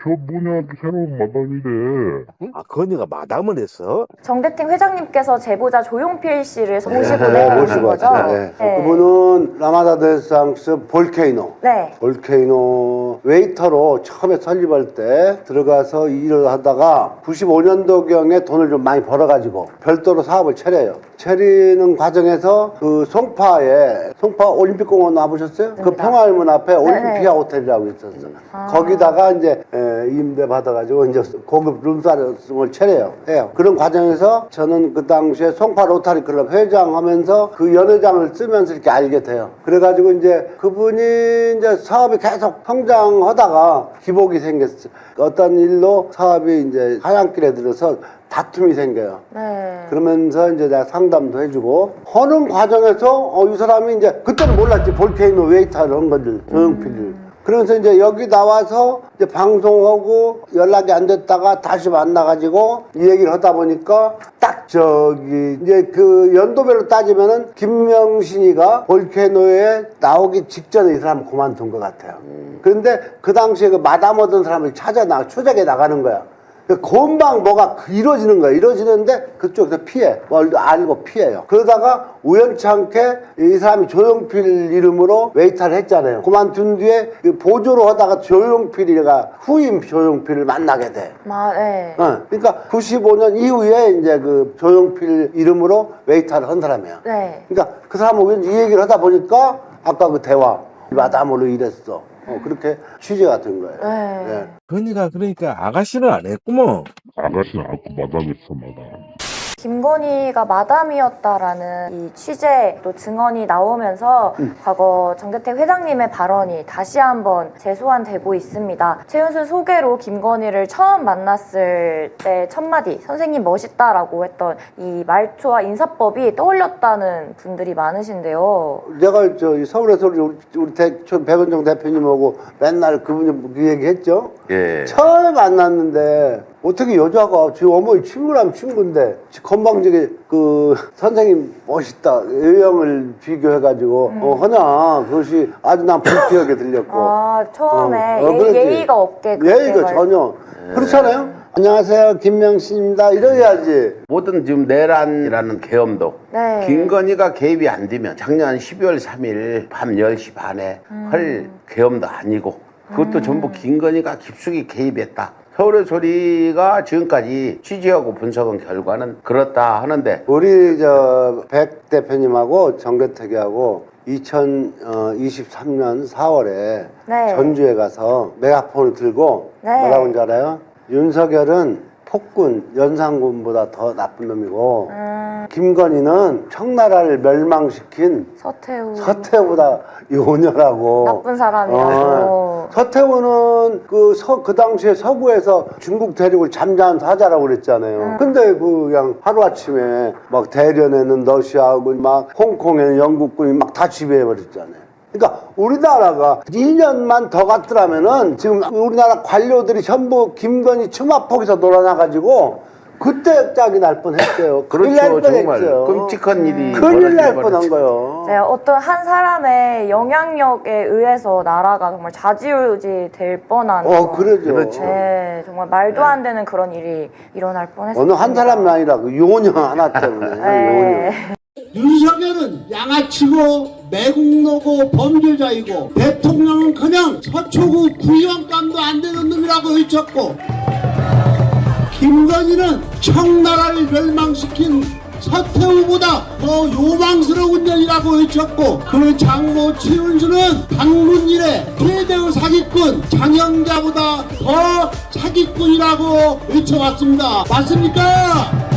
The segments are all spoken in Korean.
저 뭐냐, 새로운 마담이래. 아, 건이가 마담을 했어? 정대팅 회장님께서 제보자 조용필 씨를 모시고 네, 내려오신 모시고 거죠? 왔죠. 네. 그분은 라마다 데상스 볼케이노. 네. 볼케이노 웨이터로 처음에 설립할 때 들어가서 일을 하다가 95년도경에 돈을 좀 많이 벌어가지고 별도로 사업을 차려요. 차리는 과정에서 그 송파 올림픽공원 와보셨어요? 그 평화문 앞에 올림피아 호텔이라고 있었어요. 거기다가 이제 임대 받아가지고 이제 고급 룸사롱을 차려요. 해요. 그런 과정에서 저는 그 당시에 송파 로타리 클럽 회장하면서 그 연회장을 쓰면서 이렇게 알게 돼요. 그래가지고 이제 그분이 이제 사업이 계속 성장하다가 기복이 생겼어요. 어떤 일로 사업이 이제 하향길에 들어서 다툼이 생겨요. 네. 그러면서 이제 내가 상담도 해주고 하는 과정에서 이 사람이 이제 그때는 몰랐지. 볼케이노 웨이터 이런 것들 조용필을. 그러면서 이제 여기 나와서 이제 방송하고 연락이 안 됐다가 다시 만나가지고 이 얘기를 하다 보니까 딱 저기 이제 그 연도별로 따지면은 김명신이가 볼케이노에 나오기 직전에 이 사람 그만둔 것 같아요. 그런데 그 당시에 그 마담 얻은 사람을 추적에 나가는 거야. 금방 뭐가 이루어지는 거야. 이루어지는데 그쪽에서 피해. 뭘 알고 피해요. 그러다가 우연찮게 이 사람이 조용필 이름으로 웨이터를 했잖아요. 그만둔 뒤에 보조로 하다가 조용필이가 후임 조용필을 만나게 돼. 네. 그러니까 95년 이후에 이제 그 조용필 이름으로 웨이터를 한 사람이야. 네. 그러니까 그 사람은 이 얘기를 하다 보니까 아까 그 대화 마담으로 일했어. 그렇게 취재가 된 거예요. 네. 네. 건이가 그러니까 아가씨는 안 했구먼. 아가씨는 않고 마담했어, 마담. 김건희가 마담이었다라는 이 취재 또 증언이 나오면서 과거 정대택 회장님의 발언이 다시 한번 재소환되고 있습니다. 최은순 소개로 김건희를 처음 만났을 때 첫마디 선생님 멋있다라고 했던 이 말투와 인사법이 떠올렸다는 분들이 많으신데요. 내가 저 서울에서 우리 백은정 대표님하고 맨날 그분이 그 얘기했죠. 예. 처음 만났는데 어떻게 여자가 지 어머니 친구라면 친구인데 건방지게 그 선생님 멋있다 외형을 비교해가지고 하냐 그것이 아주 난 불쾌하게 들렸고. 처음에 그렇지. 예의가 없게 그렇게 예의가 전혀 예. 그렇잖아요. 안녕하세요 김명신입니다 이래야지. 모든 지금 내란이라는 계엄도 네. 김건희가 개입이 안 되면 작년 12월 3일 밤 10시 반에 할 계엄도 아니고 그것도 전부 김건희가 깊숙이 개입했다. 서울의 소리가 지금까지 취재하고 분석한 결과는 그렇다 하는데 우리 저 백 대표님하고 정대택이하고 2023년 4월에 네. 전주에 가서 메가폰을 들고 네. 뭐라고 하는지 알아요? 윤석열은 폭군, 연산군보다 더 나쁜 놈이고 김건희는 청나라를 멸망시킨 서태후보다 요녀라고. 나쁜 사람이라고. 서태후는 그 당시에 서구에서 중국 대륙을 잠자한 사자라고 그랬잖아요. 근데 그냥 하루아침에 막 대련에는 러시아하고 막 홍콩에는 영국군이 막 다 지배해버렸잖아요. 그러니까 우리나라가 2년만 더 갔더라면은 지금 우리나라 관료들이 전부 김건희 추마폭에서 놀아나가지고 그때 짝이 날 뻔했어요. 그렇죠. 정말 끔찍한 일이 큰일 날 뻔한 거예요. 네, 어떤 한 사람의 영향력에 의해서 나라가 정말 좌지우지 될 뻔한 그러죠. 그렇죠. 네, 정말 말도 안 되는 그런 일이 일어날 뻔했어요. 어느 한 사람이 아니라 그 요녀 하나 때문에. 네. 윤석열은 양아치고 매국노고 범죄자이고 대통령은 그냥 서초구 구의원감도 안 되는 놈이라고 외쳤고 김건희는 청나라를 멸망시킨 서태후보다 더 요망스러운 년이라고 외쳤고 그 장모 최은수는 단군 이래 최대의 사기꾼 장영자보다 더 사기꾼이라고 외쳐왔습니다. 맞습니까?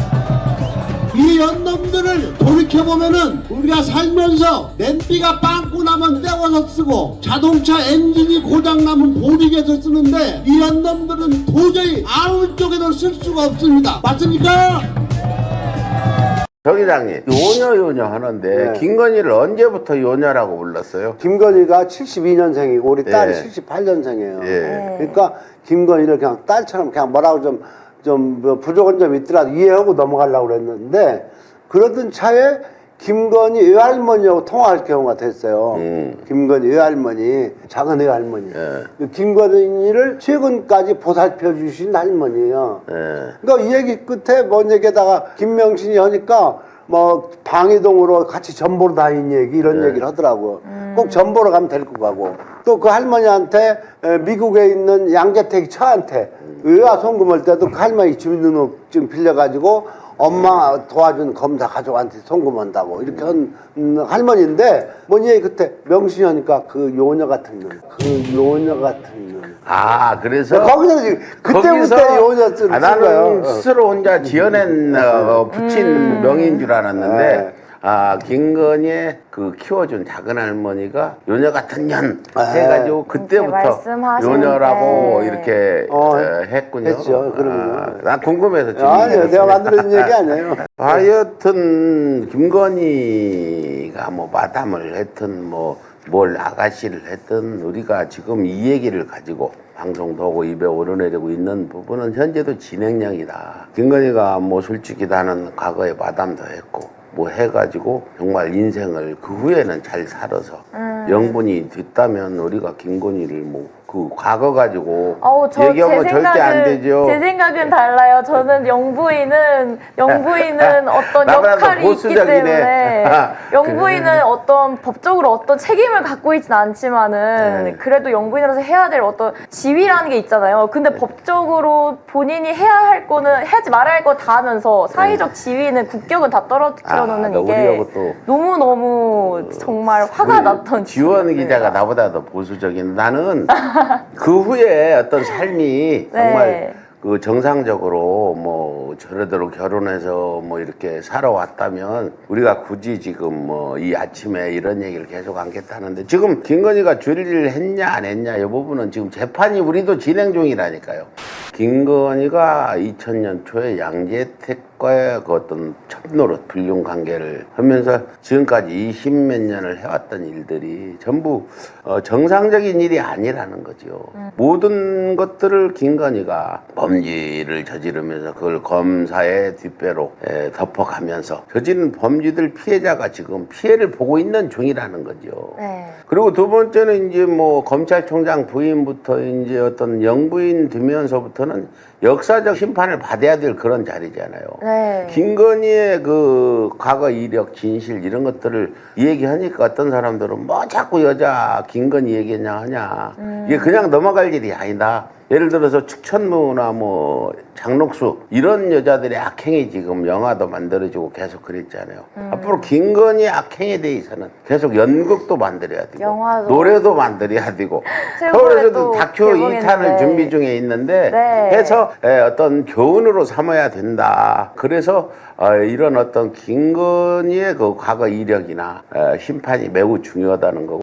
이 연놈들을 돌이켜보면은 우리가 살면서 냄비가 빵꾸 나면 떼워서 쓰고 자동차 엔진이 고장나면 보리개서 쓰는데 이 연놈들은 도저히 아무 쪽에도 쓸 수가 없습니다. 맞습니까? 정 회장님 요녀 하는데 네. 김건희를 언제부터 요녀라고 불렀어요? 김건희가 72년생이고 우리 딸이 예. 78년생이에요. 예. 그러니까 김건희를 그냥 딸처럼 그냥 뭐라고 좀 부족한 점이 있더라도 이해하고 넘어가려고 그랬는데 그러던 차에 김건희 외할머니하고 통화할 경우가 됐어요. 김건희 외할머니, 작은 외할머니. 김건희를 최근까지 보살펴 주신 할머니예요. 그러니까 이 얘기 끝에 뭔 얘기에다가 김명신이 하니까 뭐 방이동으로 같이 전보로 다닌 얘기 이런 얘기를 하더라고. 꼭 전보로 가면 데리고 가고 또 그 할머니한테 미국에 있는 양재택 처한테 의아 송금할 때도 그 할머니 주민등록증 빌려가지고 엄마 도와준 검사 가족한테 송금한다고 이렇게 한 할머니인데 뭐니 그때 명신이 하니까 그 요녀 같은 놈, 그 요녀 같은 놈. 아, 그래서 거기서 지금 그때부터 요녀 쓰는 나는 거예요. 스스로 혼자 지어낸 붙인 명인 줄 알았는데 아, 김건희의 그 키워준 작은 할머니가 요녀 같은 년 해가지고 그때부터 말씀하시는데. 요녀라고 이렇게 했군요. 했죠. 그럼요. 난 궁금해서 아니요, 내가 만들어진 얘기 아니에요. 하여튼 김건희가 뭐 마담을 했든 뭐 뭘 아가씨를 했든 우리가 지금 이 얘기를 가지고 방송도 하고 입에 오르내리고 있는 부분은 현재도 진행형이다. 김건희가 뭐 솔직히 나는 과거에 마담도 했고 뭐 해가지고 정말 인생을 그 후에는 잘 살아서 영분이 됐다면 우리가 김건희를 뭐 그 과거 가지고 얘기하면 절대 안 되죠. 제 생각은 달라요. 저는 영부인은 어떤 나보다 역할이 있기 보수적이네. 때문에 영부인은 어떤 법적으로 어떤 책임을 갖고 있진 않지만은 그래도 영부인으로서 해야 될 어떤 지위라는 게 있잖아요. 근데 법적으로 본인이 해야 할 거는 하지 말아야 할 거 다 하면서 사회적 지위는 국격은 다 떨어뜨려 놓는 나 이게 우리하고 또 너무 정말 화가 났던 지원 지점이었어요. 기자가 나보다 더 보수적인 나는 그 후에 어떤 삶이 정말 그 정상적으로 뭐 저러대로 결혼해서 뭐 이렇게 살아왔다면 우리가 굳이 지금 뭐 이 아침에 이런 얘기를 계속 안겠다는데 지금 김건희가 줄일 했냐 안 했냐 이 부분은 지금 재판이 우리도 진행 중이라니까요. 김건희가 2000년 초에 양재택과의 그 어떤 첩노릇 불륜 관계를 하면서 지금까지 20몇 년을 해왔던 일들이 전부 정상적인 일이 아니라는 거죠. 모든 것들을 김건희가 범죄를 저지르면서 그걸 검사의 뒷배로 덮어가면서 저지른 범죄들 피해자가 지금 피해를 보고 있는 중이라는 거죠. 그리고 두 번째는 이제 뭐 검찰총장 부인부터 이제 어떤 영부인 되면서부터는 역사적 심판을 받아야 될 그런 자리잖아요. 김건희의 그 과거 이력, 진실 이런 것들을 얘기하니까 어떤 사람들은 뭐 자꾸 여자 김건희 얘기냐 하냐. 이게 그냥 넘어갈 일이 아니다. 예를 들어서 축천무나 뭐 장록수 이런 여자들의 악행이 지금 영화도 만들어지고 계속 그랬잖아요. 앞으로 김건희 악행에 대해서는 계속 연극도 만들어야 되고 영화도. 노래도 만들어야 되고 서울에서도 다큐 2탄을 준비 중에 있는데 해서 어떤 교훈으로 삼아야 된다. 그래서 이런 어떤 김건희의 그 과거 이력이나 심판이 매우 중요하다는 거고